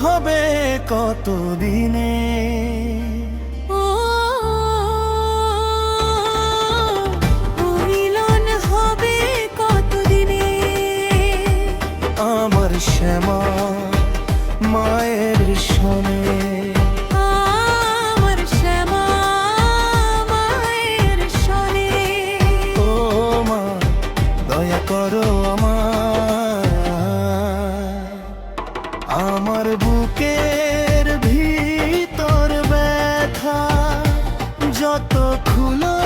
হবে কতদিনে। ও মিলন হবে কতদিনে। আমার শ্যামা মায়ের সনে, আমার শ্যামা মায়ের সনে। ও মা দয়া করো আমার বুকের ভিতর ব্যথা যত খুলো